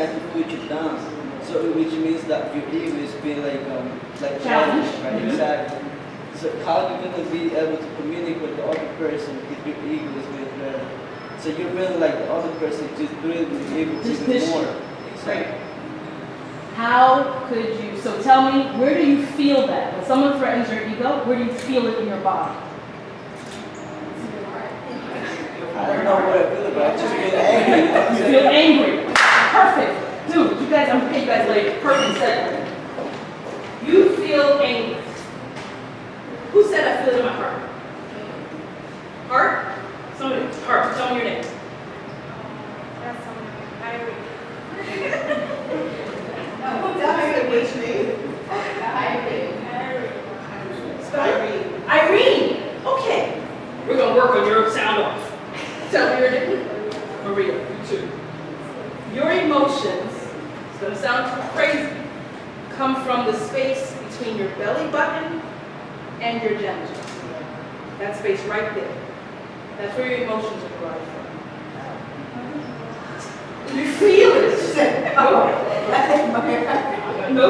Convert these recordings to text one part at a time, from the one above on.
like to put you down. So which means that your ego is being like challenged, right? Mm-hmm. Exactly. So how are you gonna be able to communicate with the other person if your ego is being threatened? So you're really like the other person just doing with your ego even more. Right. How could you, so tell me, where do you feel that? When someone threatens your ego, where do you feel it in your body? I don't know what I feel about. I just feel angry. You feel angry. Perfect. Dude, you guys, I'm gonna pay you guys later. Perfect segment. You feel angry. Who said I feel it in my heart? Heart? Somebody. Heart. Tell me your name. That's someone. Which name? Irene. Okay. We're gonna work on your sound off. Tell me your name. Maria. You too. Your emotions, it's gonna sound crazy, come from the space between your belly button and your genitals. That space right there. That's where your emotions are derived from. You feel it. No.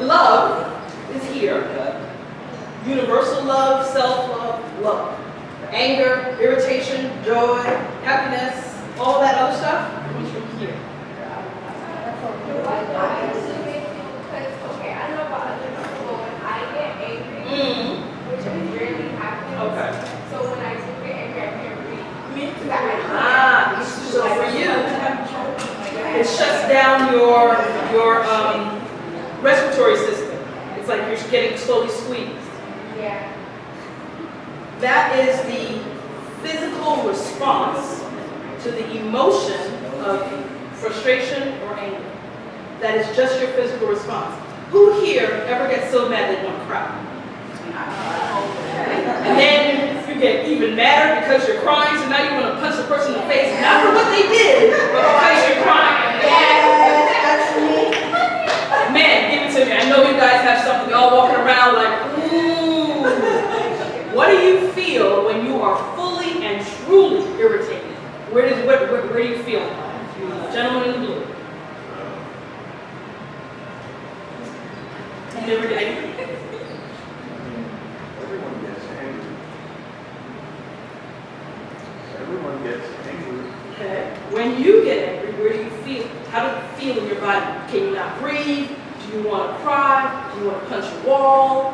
Love is here. Universal love, self-love, love. Anger, irritation, joy, happiness, all that other stuff comes from here. Okay, I don't know about other people, but when I get angry, which rarely happens. Okay. So when I do get angry, I can't breathe. Me too. So for you, it shuts down your respiratory system. It's like you're getting slowly squeezed. Yeah. That is the physical response to the emotion of frustration or anger. That is just your physical response. Who here ever gets so mad they want to cry? And then you get even madder because you're crying, so now you want to punch the person in the face, not for what they did, but because you're crying. That's me. Man, give it to me. I know you guys have something all walking around like, ooh. What do you feel when you are fully and truly irritated? Where do you feel? Gentleman in the blue. You never get angry? Everyone gets angry. Everyone gets angry. Okay. When you get angry, where do you feel? How does it feel in your body? Can you not breathe? Do you want to cry? Do you want to punch a wall?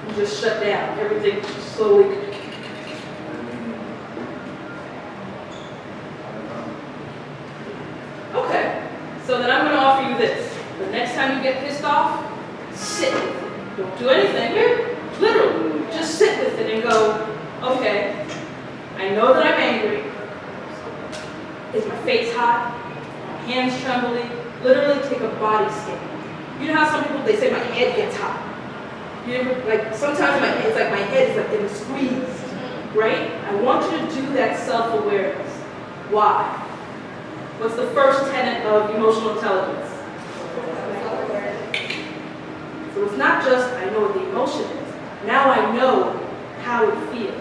You just shut down. Everything slowly. Okay. So then I'm going to offer you this. The next time you get pissed off, sit with it. Don't do anything. Literally, just sit with it and go, okay, I know that I'm angry. Is my face hot? My hands trembling? Literally take a body scan. You know how some people, they say my head gets hot. You ever, like, sometimes it's like my head is like in a squeeze, right? I want you to do that self-awareness. Why? What's the first tenet of emotional intelligence? So it's not just I know what the emotion is. Now I know how it feels.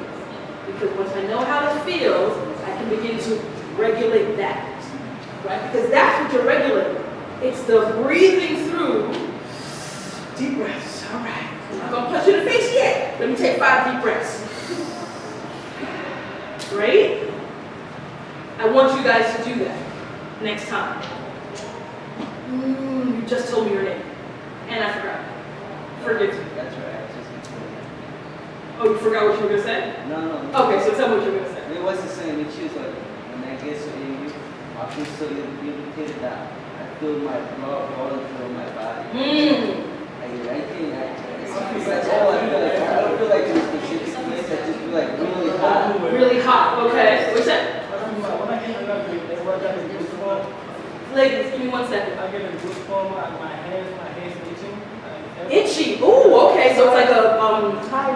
Because once I know how it feels, I can begin to regulate that. Right? Because that's what you're regulating. It's the breathing through deep breaths. All right. I'm not going to punch you in the face yet. Let me take 5 deep breaths. Great. I want you guys to do that next time. You just told me your name. And I forgot. Forgive me. That's right. Oh, you forgot what you were going to say? No. Okay, so tell me what you were going to say. It was the same. It's just like when I get so angry, I feel so irritated that I feel my blood rolling through my body. That's all I feel like. I don't feel like in a specific place. I just feel like really hot. Really hot. Okay. What's that? When I get angry, what that is goosebumps. Ladies, give me 1 second. I get a goosebump, my hands itching. Itchy. Ooh, okay. So it's like a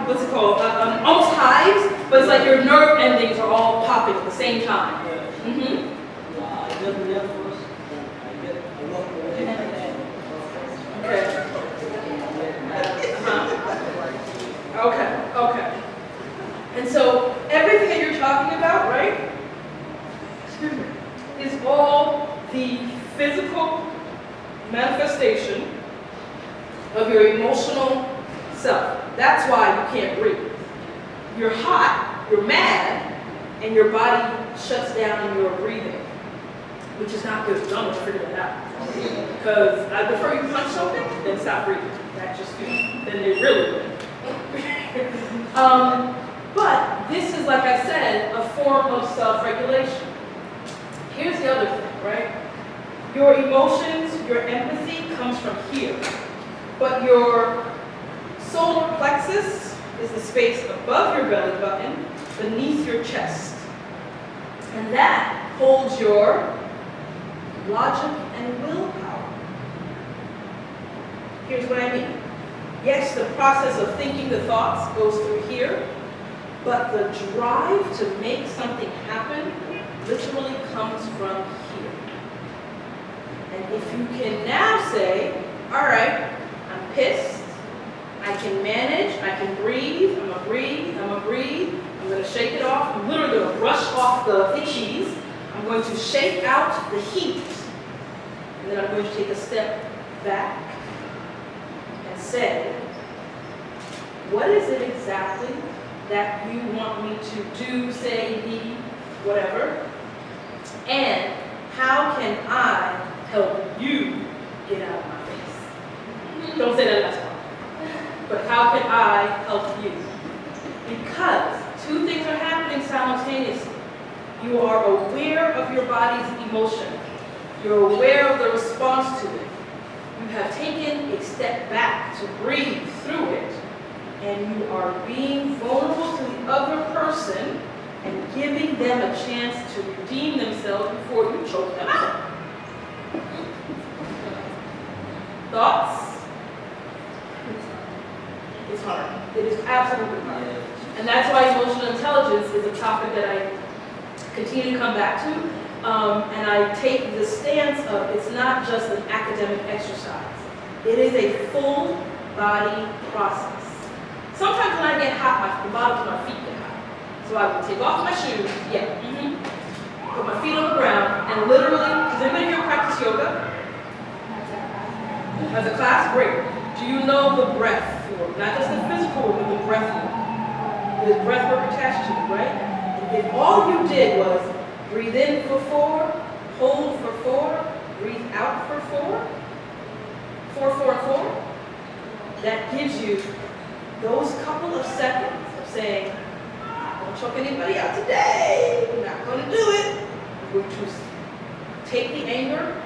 what's it called? Almost hives, but it's like your nerve endings are all popping at the same time. I get nervous. I get a lot of Okay. Okay. And so everything that you're talking about, right? physical manifestation of your emotional self. That's why you can't breathe. You're hot, you're mad, and your body shuts down and you're breathing, which is not good. I'm gonna figure that out. Because I prefer you punch something than stop breathing. That's just good. Then they really good. But this is, like I said, a form of self-regulation. Here's the other thing, right? Your emotions, your empathy comes from here. But your solar plexus is the space above your belly button, beneath your chest. And that holds your logic and willpower. Here's what I mean. Yes, the process of thinking the thoughts goes through here, but the drive to make something happen literally comes from here. And if you can now say, all right, I'm pissed, I can manage, I can breathe, I'm gonna breathe, I'm gonna breathe, I'm gonna shake it off, I'm literally gonna brush off the cheese, I'm going to shake out the heat, and then I'm going to take a step back and say, what is it exactly that you want me to do, say, be, whatever, and how can I help you get out of my face? Don't say that last part. But how can I help you? Because two things are happening simultaneously. You are aware of your body's emotion. You're aware of the response to it. You have taken a step back to breathe through it. And you are being vulnerable to the other person and giving them a chance to redeem themselves before you choke them out. Thoughts? It's hard. It is absolutely hard. And that's why emotional intelligence is a topic that I continue to come back to. And I take the stance of it's not just an academic exercise. It is a full body process. Sometimes when I get hot, the bottoms of my feet get hot. So I would take off my shoes, put my feet on the ground, and literally, does anybody here practice yoga? As a class, great. Do you know the breath work? Not just the physical work, but the breath work. There's breath work attached to it, right? If all you did was breathe in for 4, hold for 4, breathe out for 4, 4, 4, 4, that gives you those couple of seconds of saying, I'm not going to choke anybody out today, I'm not going to do it. I'm going to take the anger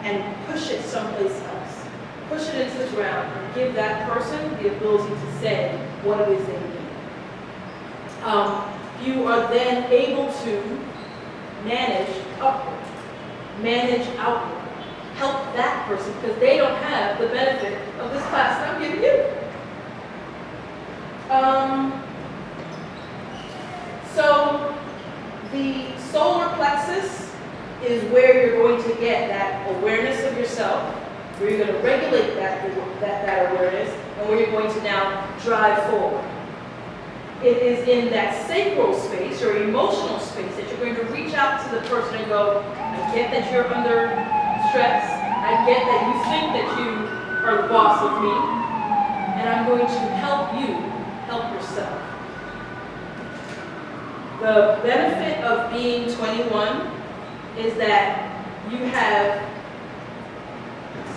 and push it someplace else. Push it into the ground and give that person the ability to say what it is they need. You are then able to manage upward, manage outward, help that person because they don't have the benefit of this class that I'm giving you. So the solar plexus is where you're going to get that awareness of yourself, where you're going to regulate that awareness, and where you're going to now drive forward. It is in that sacral space, or emotional space, that you're going to reach out to the person and go, I get that you're under stress, I get that you think that you are the boss of me, and I'm going to help you help yourself. The benefit of being 21 is that you have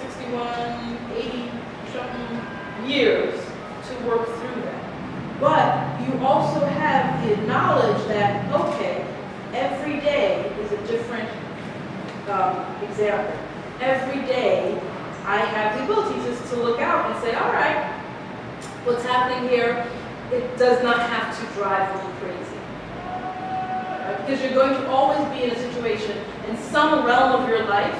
61, 80 something years to work through that. But you also have the knowledge that, okay, every day is a different example. Every day I have the ability just to look out and say, all right, what's happening here, it does not have to drive me crazy. Right? Because you're going to always be in a situation in some realm of your life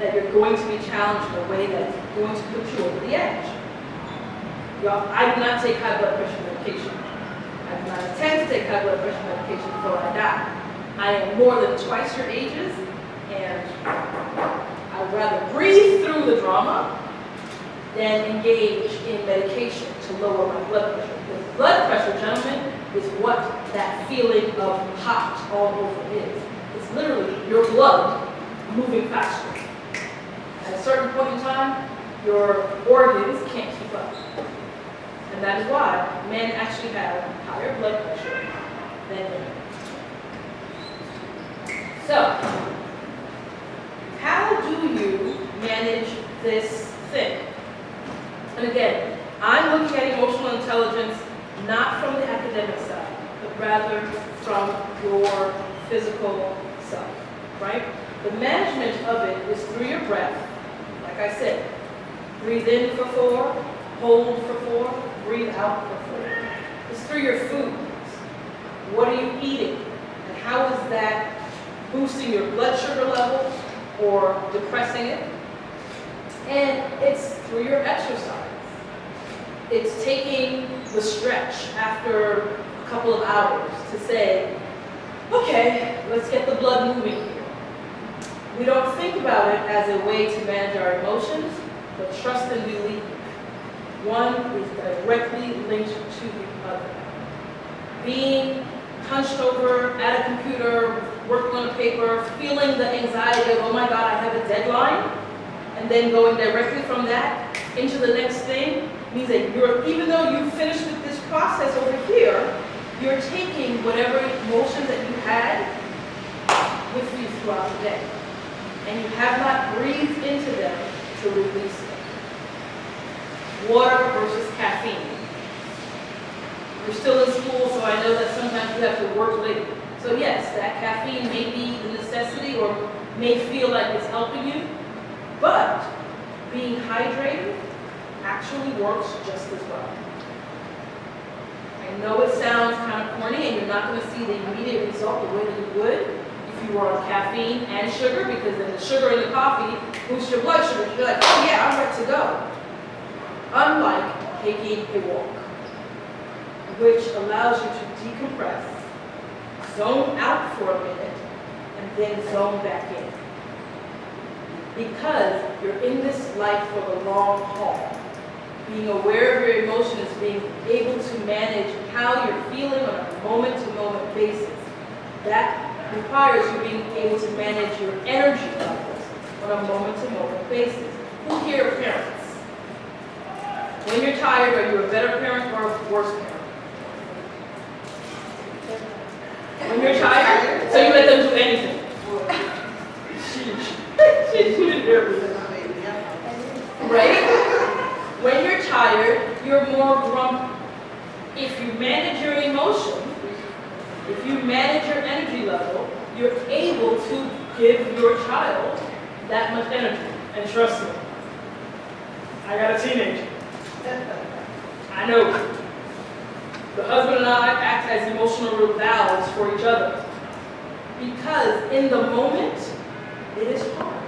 that you're going to be challenged in a way that's going to put you over the edge. I do not take high blood pressure medication. I do not intend to take high blood pressure medication before I die. I am more than twice your ages, and I'd rather breathe through the drama than engage in medication to lower my blood pressure. Because blood pressure, gentlemen, is what that feeling of hot all over is. It's literally your blood moving faster. certain point in time, your organs can't keep up. And that is why men actually have higher blood pressure than women. So, how do you manage this thing? And again, I'm looking at emotional intelligence not from the academic side, but rather from your physical self, right? The management of it is through your breath. Like I said, breathe in for 4, hold for 4, breathe out for 4. It's through your foods. What are you eating? And how is that boosting your blood sugar level or depressing it? And it's through your exercise. It's taking the stretch after a couple of hours to say, okay, let's get the blood moving here. We don't think about it as a way to manage our emotions, but trust and believe. One is directly linked to the other. Being hunched over at a computer, working on a paper, feeling the anxiety of, oh my God, I have a deadline, and then going directly from that into the next thing means that even though you finished with this process over here, you're taking whatever emotions that you had with you throughout the day. And you have not breathed into them to release them. Water versus caffeine. You're still in school, so I know that sometimes you have to work late. So yes, that caffeine may be the necessity or may feel like it's helping you, but being hydrated actually works just as well. I know it sounds kind of corny and you're not going to see the immediate result the way that you would if you were on caffeine and sugar, because then the sugar in the coffee boosts your blood sugar. You're like, oh yeah, I'm ready to go. Unlike taking a walk, which allows you to decompress, zone out for a minute, and then zone back in. Because you're in this life for the long haul. Being aware of your emotions, being able to manage how you're feeling on a moment-to-moment basis. That requires you being able to manage your energy levels on a moment-to-moment basis. Who here are parents? When you're tired, are you a better parent or a worse parent? When you're tired, so you let them do anything. She's everything. Right? When you're tired, you're more grumpy. If you manage your emotions, if you manage your energy level, you're able to give your child that much energy. And trust me, I got a teenager. I know. The husband and I act as emotional valves for each other. Because in the moment, it is hard.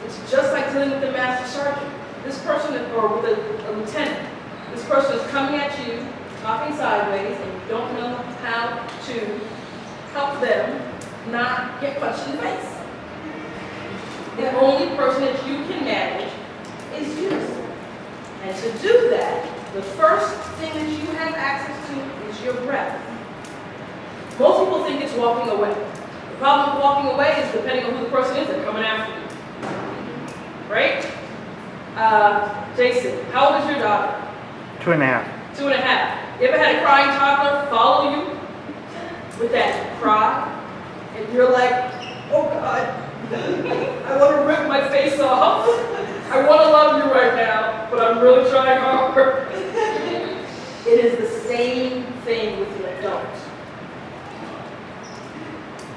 It's just like dealing with the master sergeant. This person, or with a lieutenant, this person is coming at you, talking sideways, and you don't know how to help them not get punched in the face. The only person that you can manage is you. And to do that, the first thing that you have access to is your breath. Most people think it's walking away. The problem with walking away is depending on who the person is, they're coming after you. Right? Jason, how old is your daughter? 2.5. 2.5. You ever had a crying toddler follow you with that cry? And you're like, oh God, I want to rip my face off. I want to love you right now, but I'm really trying hard. It is the same thing with the adult.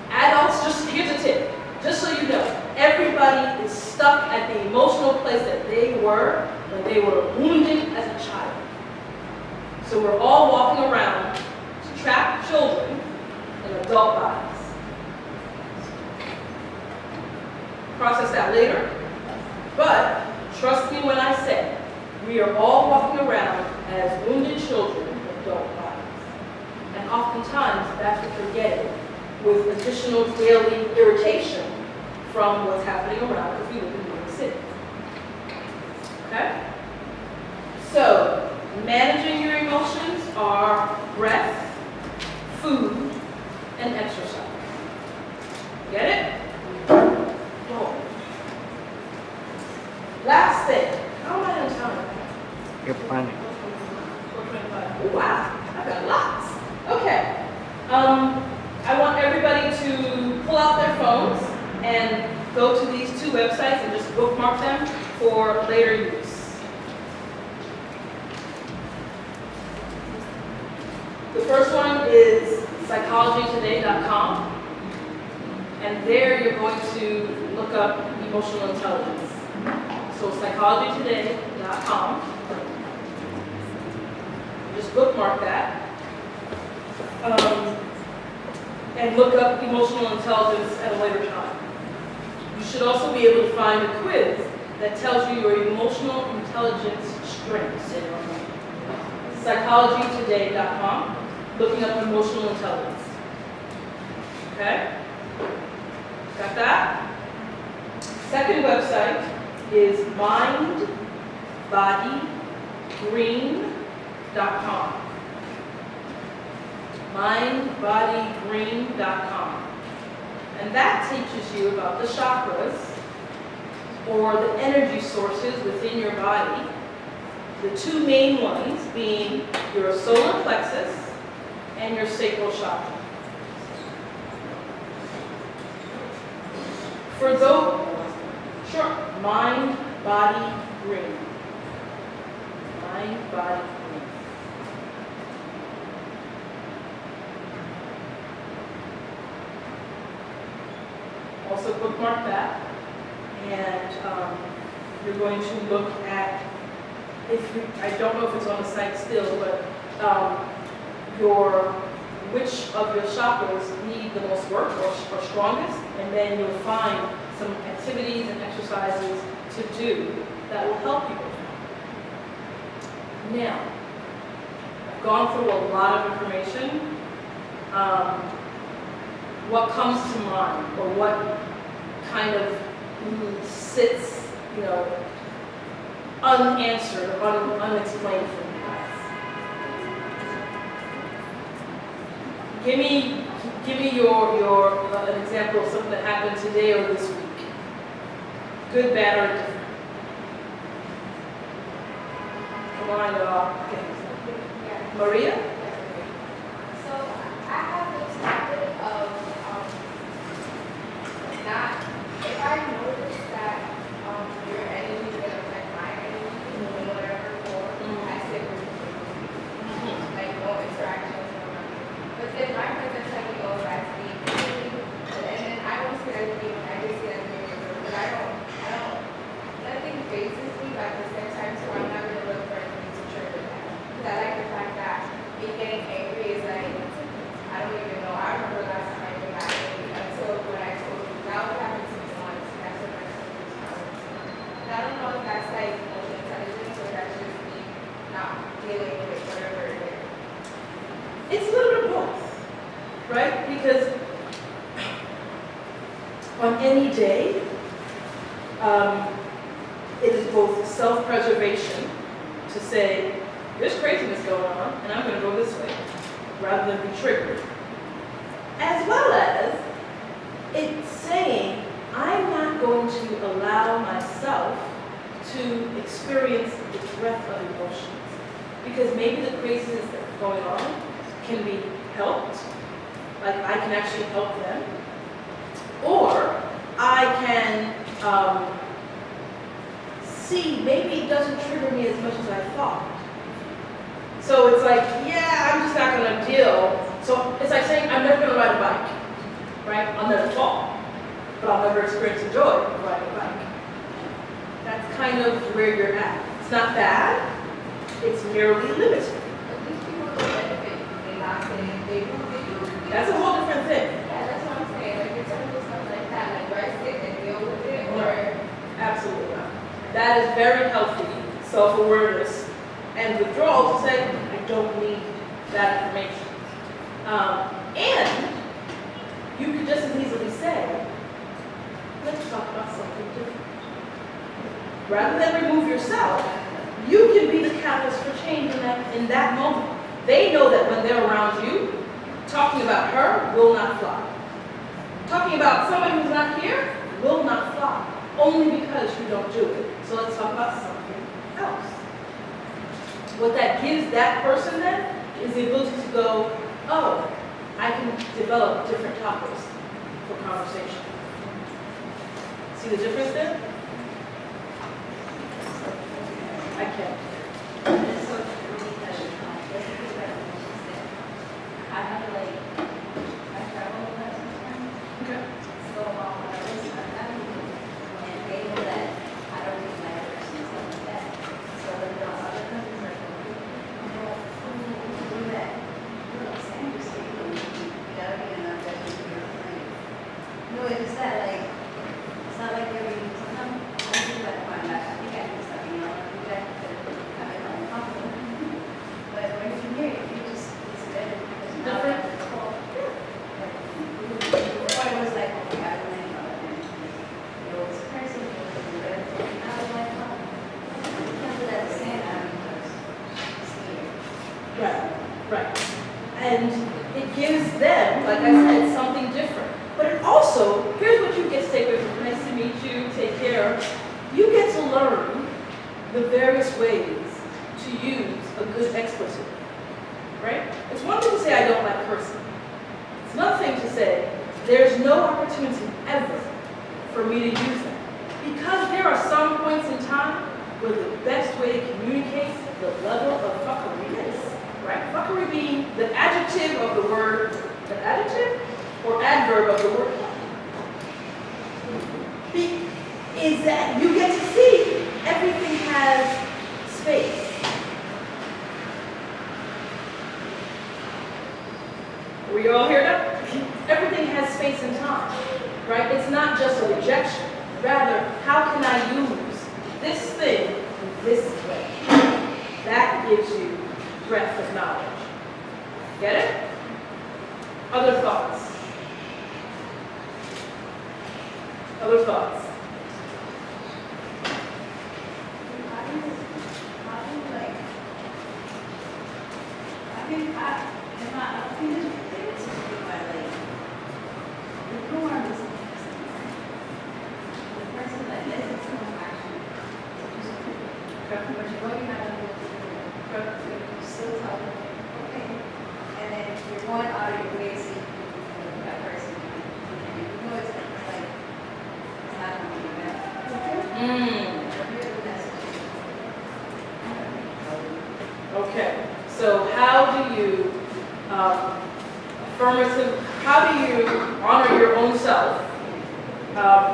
Adults, just here's a tip, just so you know, everybody is stuck at the emotional place that they were when they were wounded as a child. So we're all walking around to trapped children in adult bodies. Process that later, but trust me when I say, we are all walking around as wounded children in adult bodies. And oftentimes, that's what you're getting with additional daily irritation from what's happening around because we live in New York City. Okay? So, managing your emotions are breath, food, and exercise. Get it? Oh. and go to these two websites and just bookmark them for later use. The first one is psychologytoday.com, and there you're going to look up emotional intelligence. So psychologytoday.com, just bookmark that, and look up emotional intelligence at a later time. You should also be able to find a quiz that tells you your emotional intelligence strengths. Psychologytoday.com, looking up emotional intelligence. Okay? Got that? Second website is mindbodygreen.com. Mindbodygreen.com. And that teaches you about the chakras, or the energy sources within your body. The two main ones being your solar plexus and your sacral chakra. For those, sure, mind, body, green. Mind, body, green. Also bookmark that, and you're going to look at, I don't know if it's on the site still, but which of your chakras need the most work or strongest, and then you'll find some activities and exercises to do that will help you with that. Now, I've gone through a lot of information. What comes to mind, or what kind of sits, unanswered or unexplained for you guys? Give me an example of something that happened today or this week. Good, bad, or different. Come on, y'all. Okay. Maria? So I have this habit of not, if I notice that your energy is going to affect my energy in whatever form, I say we're like no interactions, no nothing. But then my friends are telling me, oh, that's me, and then I don't see that as being, I just see that as being rude. But I don't, nothing phases me, but at the same time, so I'm not going to look for anything to trigger that. Because I like the fact that me getting angry is like, I don't even know. I remember last time I got angry until when I told you, that would happen to me once. That's what my sister's promise. And I don't know if that's like emotional intelligence or that's just me not dealing with whatever it is. It's a little bit of both, right? Because on any day, it is both self-preservation to say, there's craziness going on, and I'm going to go this way, rather than be triggered. As well as it's saying, I'm not going to allow myself to experience the breadth of emotions. Because maybe the craziness that's going on can be helped, like I can actually help them, or I can see maybe it doesn't trigger me as much as I thought. So it's like, yeah, I'm just not going to deal. So it's like saying, I'm never going to ride a bike, right? I'll never fall, but I'll never experience the joy of riding a bike. That's kind of where you're at. It's not bad, it's merely limited. At least people will benefit and not saying they do. That's a whole different thing. Yeah, that's what I'm saying. Like, in terms of stuff like that, like, do I sit and deal with it, or? Absolutely not. That is very healthy self-awareness and withdrawal to say, I don't need that information. And you could just as easily say, let's talk about something different. Rather than remove yourself, you can be the catalyst for change in that moment. They know that when they're around you, talking about her will not fly. Talking about somebody who's not here will not fly, only because you don't do it. So let's talk about something else. What that gives that person then is the ability to go, oh, I can develop different topics for conversation. See the difference there? I can't. I have like, I travel a lot sometimes. Okay. So when I was traveling, and they know that I don't take my address and stuff like that. So when the other countries are going, you know, do that. You know, San Jose, you gotta be an address to your friend. No, it's that like, it's not like every, sometimes I do that when I think I do stuff, you know, I do that to have it uncomfortable. But when you hear it, you just, it's better because you know Different? that it's called. Before it was like, okay, I don't know, it was crazy, it was red. I was like, oh, you can't do that the same time because it's here. Right, right. And it gives them, like I said, something different. But it also, here's what you get to take away from nice to meet you, take care. You get to learn the various ways to use a good expletive, right? It's one thing to say I don't like cursing. It's another thing to say there's no opportunity ever for me to use that. Because there are some points in time where the best way to communicate the level of fuckery is, right? Fuckery being the adjective of the word, the adjective or adverb of the word. Is that you get to see everything has space. Were you all here now? Everything has space and time, right? It's not just a rejection. Rather, how can I use this thing in this way? That gives you breadth of knowledge. Get it? Other thoughts? Other thoughts? Okay, so how do you how do you honor your own self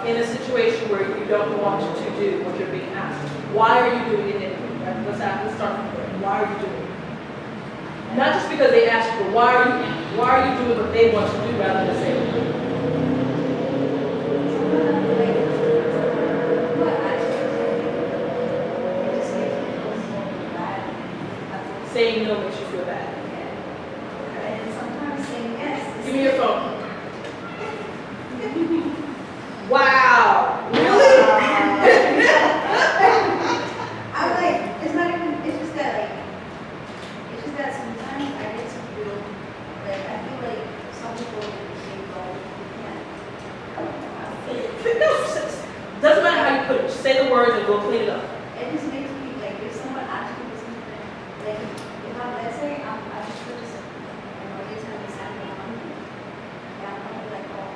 in a situation where you don't want to do what you're being asked? Why are you doing it anyway? Right? Let's start from there. Why are you doing it? Not just because they asked you, but why are you doing what they want to do rather than say, saying no makes you feel bad. And sometimes saying yes. Give me your phone. Wow. Really? I'm like, it's not even, it's just that sometimes I get to feel, like, I feel like some people say, oh, you can't. No, doesn't matter how you put it. Just say the words and go clean it up. It just makes me, like, if someone asks me something, like, if I'm, let's say, I just purchased, you know, you tell me something, I'm gonna be like, oh.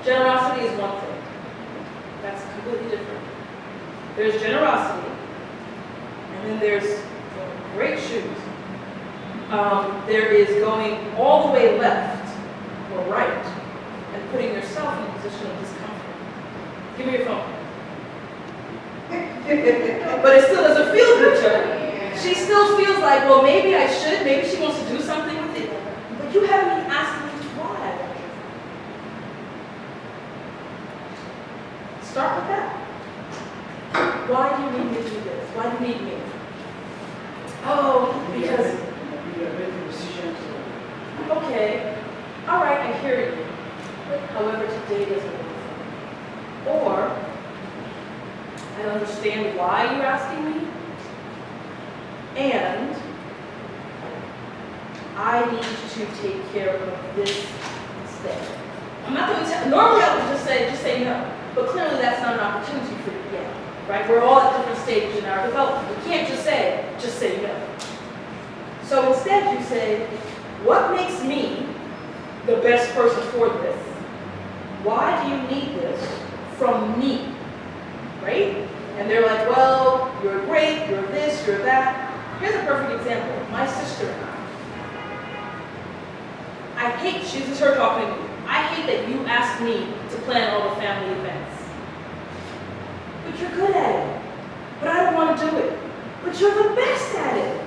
Generosity is one thing. That's completely different. There's generosity, and then there's great shoes. There is going all the way left or right and putting yourself in a position of discomfort. Give me your phone. But it still doesn't feel good to her. She still feels like, well, maybe I should, maybe she wants to do something with it. But you haven't even asked me why. Start with that. Why do you need me to do this? Why do you need me? Oh, because, okay, all right, I hear you. However, today doesn't work for me. Or, I understand why you're asking me, and I need to take care of this instead. I'm not going to tell, normally I would just say no, but clearly that's not an opportunity for you yet, right? We're all at different stages in our development. We can't just say no. So instead you say, what makes me the best person for this? why do you need this from me? Right? And they're like, well, you're great, you're this, you're that. Here's a perfect example. My sister and I hate, this is her talking to me. I hate that you asked me to plan all the family events. But you're good at it. But I don't want to do it. But you're the best at it.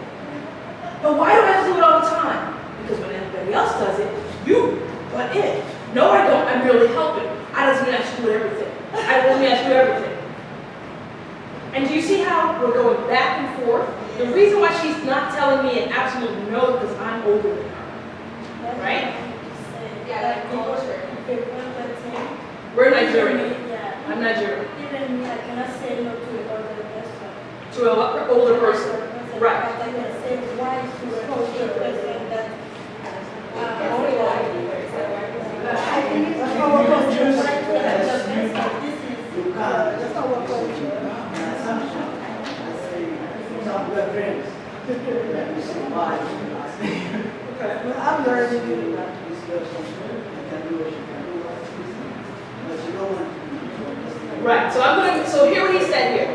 But why do I have to do it all the time? Because when everybody else does it, you butt in. No, I don't. I'm merely helping. I doesn't mean I should do everything. I doesn't mean I should do everything. And do you see how we're going back and forth? The reason why she's not telling me an absolute no is because I'm older than her. Right? Yeah, like culture. We're Nigerian. Yeah. I'm Nigerian. Even me, I cannot say no to an older person. To an older person. Right. But I can say why to an older person that Only one. I think it's our culture. Why to an older person? This is that's our culture. An assumption. I say, some we're friends. Let me say why. But I'm learning. This person, I can do what you can do. But you don't want to do. Right. So I'm going to, so hear what he said here.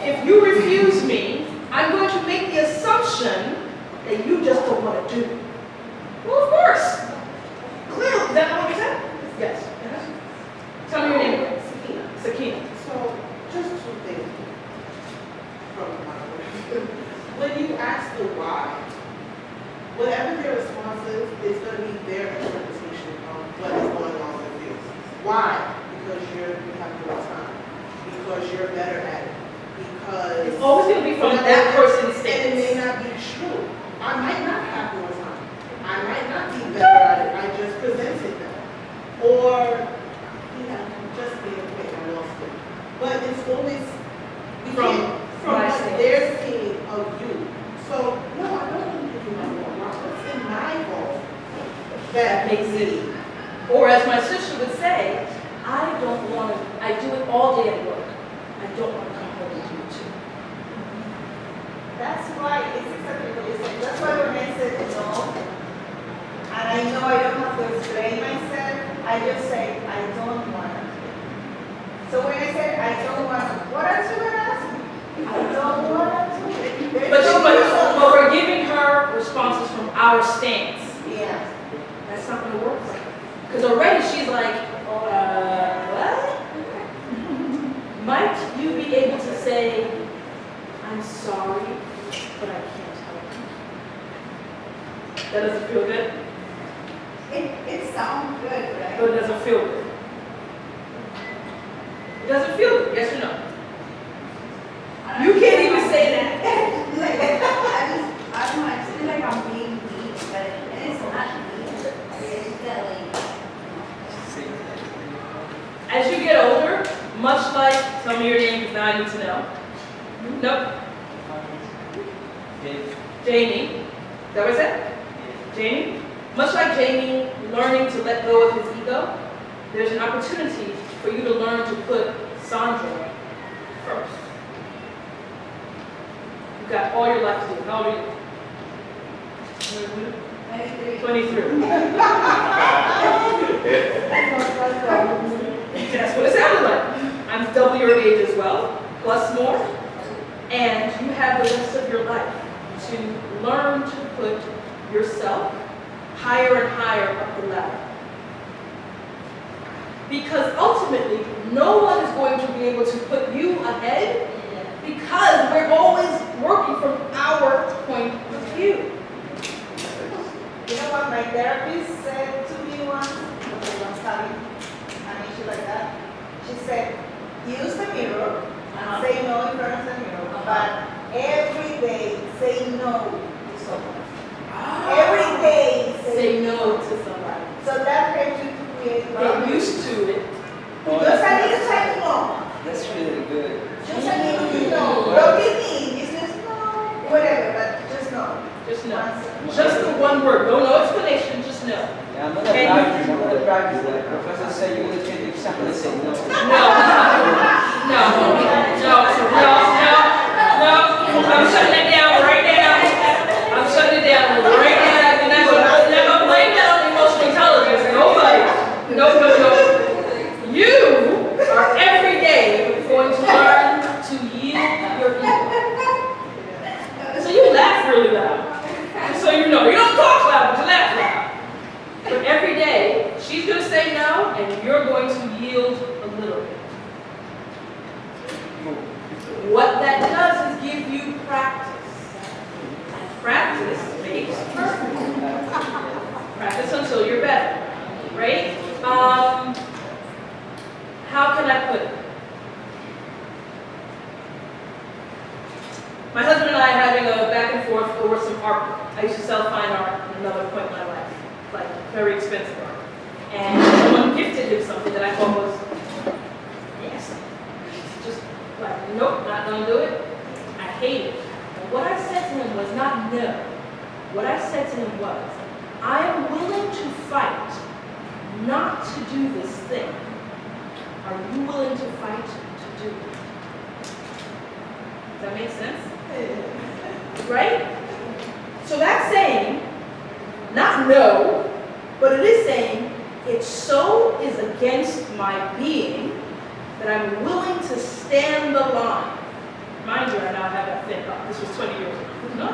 If you refuse me, I'm going to make the assumption that you just don't want to do. Well, of course. Clearly, is that not what you said? Yes. Tell me your name. Sakina. So, just two things from my point. When you ask the why, whatever their response is going to be their interpretation of what is going on with you. Why? Because you have more time. Because you're better at it. Because It's always going to be from that person's and it may stance. not be true. I might not have more time. I might not be better at it. I just presented that. Or, just being quick, I lost it. But it's always from my what stance. they're seeing of you. So, no, I don't want to give you my fault. It's in my fault that Makes it. Or as my sister would say, I don't want to, I do it all day at work. I don't want to come home and do it too. That's why, it's exactly what you said. That's why when I said no, and I know I don't have to explain myself, I just say, I don't want to. So when I said, I don't want to, what else you going to ask me? I don't want to. But we're giving her responses from our stance. Yeah. That's not going to work for her. Because already she's like, what? Might you be able to say, I'm sorry, but I can't help you? That doesn't feel good? It sounds good, right? But it doesn't feel good. It doesn't feel good, yes or no? You can't even say that. I don't know, I feel like I'm being mean, but it's not mean. It's telling. As you get older, much like, tell me your name because now I need to know. Nope. Jamie. Is that what I said? Jamie? Much like Jamie learning to let go of his ego, there's an opportunity for you to learn to put Sandra first. You've got all your life to do. How old are you? 23. That's what it sounded like. I'm double your age as well, plus more. And you have the rest of your life to learn to put yourself higher and higher up the ladder. Because ultimately, no one is going to be able to put you ahead because we're always working from our point of view. You know what my therapist said to me once, when I was having an issue like that? She said, use the mirror and say no in front of the mirror, but every day say no to someone. Every day Say no to somebody. So that helps you to create Get boundaries. used to it. Just a little time no. That's really good. Just a little no. Don't be mean. It's just no. Whatever, but just no. Just know. Once. Just the one word. No explanation, just know. Yeah, I'm gonna practice. I'm gonna practice that. Professor said you're gonna change exactly say no. No. I'm shutting it down right now. I'm shutting it down right now. You're not gonna blame that on emotional like very expensive art. And someone gifted him something that I thought was, yes, just like, nope, not gonna do it. I hate it. And what I said to him was not no. What I said to him was, I am willing to fight not to do this thing. Are you willing to fight to do it? Does that make sense? Right? So that's saying, not no, but it is saying, it so is against my being that I'm willing to stand the line. Mind you, I now have that thing up. This was 20 years ago. No,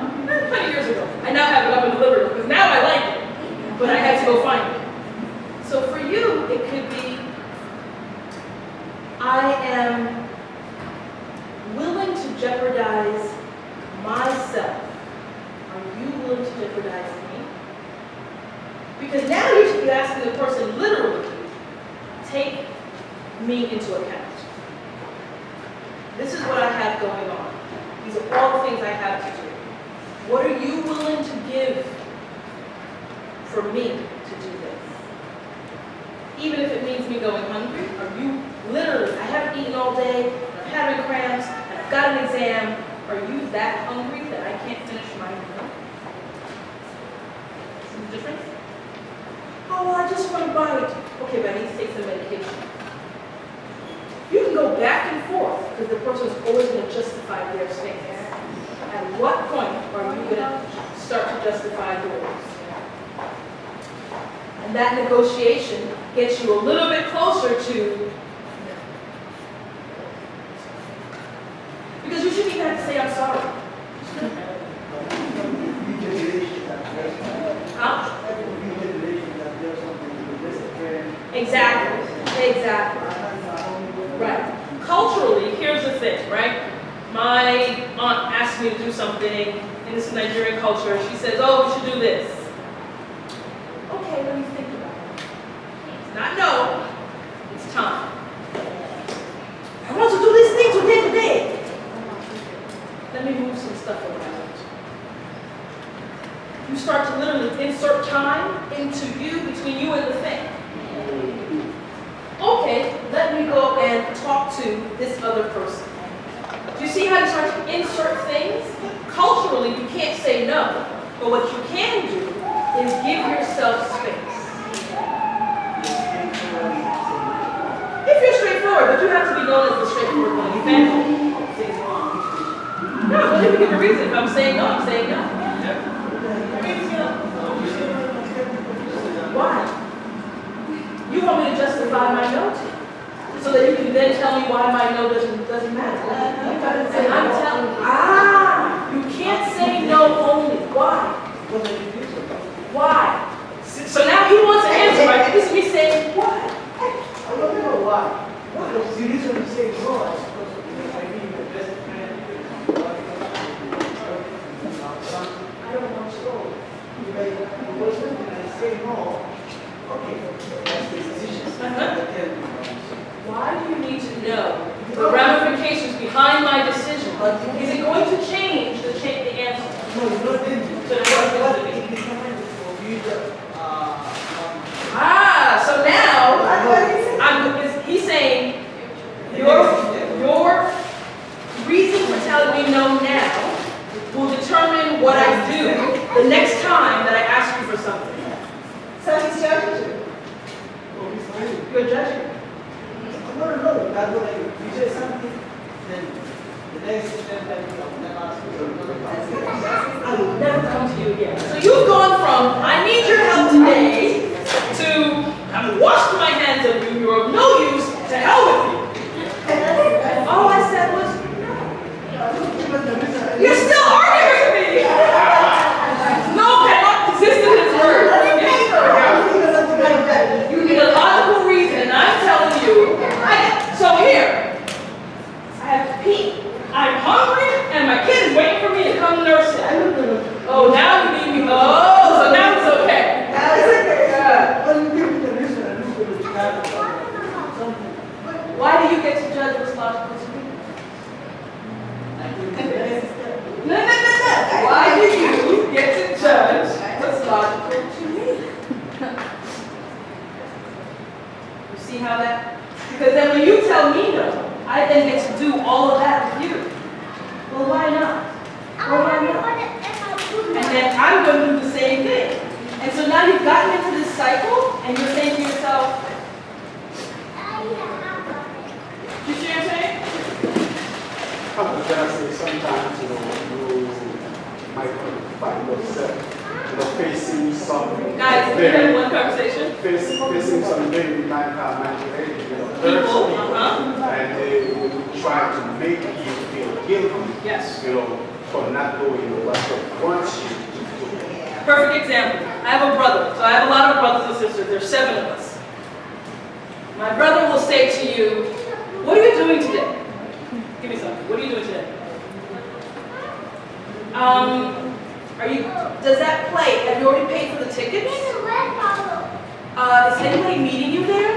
20 years ago. I now have it up in the living room because now I like it, but I had to go find it. So for you, it could be, I am willing to jeopardize myself. Are you willing to jeopardize me? Because now you should be asking the person literally, take me into account. This is what I have going on. These are all the things I have to do. What are you willing to give for me to do this? Even if it means me going hungry, are you literally, I haven't eaten all day, I'm having cramps, and I've got an exam, are you that hungry that I can't finish my meal? See the difference? Oh, well, I just want to bite. Okay, but I need to take some medication. You can go back and forth because the person is always going to justify their stance. At what point are you going to start to justify yours? And that negotiation gets you a little bit closer to, because you shouldn't even have to say I'm sorry. Huh? Exactly. Exactly. Right. Culturally, here's the thing, right? My aunt asked me to do something in this Nigerian culture. She says, oh, we should do this. Okay, let me think about it. It's not no, it's time. I want to do this thing today. Let me move some stuff around. You start to literally insert time into you, between you and the thing. Okay, let me go and talk to this other person. Do you see how you start to insert things? Culturally, you can't say no, but what you can do is give yourself space. If you're straightforward, but you have to be known as the straightforward one. You can't. No, but let me give a reason. If I'm saying no, I'm saying no. Why? You want me to justify my no to you, so that you can then tell me why my no doesn't matter. And I'm telling you, you can't say no only. Why? Why? So now he wants an answer, right? This is me saying, why? I don't know why. Because the reason you say no is because I mean the best friend. I don't want to go. If I was something and I say no, okay, that's the decision. Why do you need to know the ramifications behind my decision? Is it going to change the answer? No, it's not dangerous. So then what But is it becomes for you the so now he's saying your reason for telling me no now will determine what I do the next time that I ask you for something. So he's judging you. You're judging. No, that's what you say something, then the next step that you ask you. I will never come to you again. So you've gone from, I need your help today, to, I've washed my hands of you, you're of no use, to hell with you. And all I said was, you're still arguing with me. No cannot exist in this word. You need a logical reason, and I'm telling you, so here, I have to pee. I'm hungry, and my kid is waiting for me to come nurse it. Oh, now you need me. Oh, so now it's okay. Now it's okay. Well, you give me the reason and look at the something. Why do you get to judge what's logical to me? No. Why do you get to judge what's logical to me? You see how that? Because then when you tell me no, I then get to do all of that with you. Well, why not? Well, why not? And then I'm going to do the same thing. And so now you've gotten into this cycle, and you're saying to yourself, you see what I'm saying? I was gonna say sometimes, you might find yourself, facing some Guys, we had one conversation. facing some very manipulated, People, person, and they try to make you feel guilty, Yes. for not doing what they want you to do. Perfect example. I have a brother. So I have a lot of brothers and sisters. There's 7 of us. My brother will say to you, what are you doing today? Give me something. What are you doing today? Does that play? Have you already paid for the tickets? Is anybody meeting you there?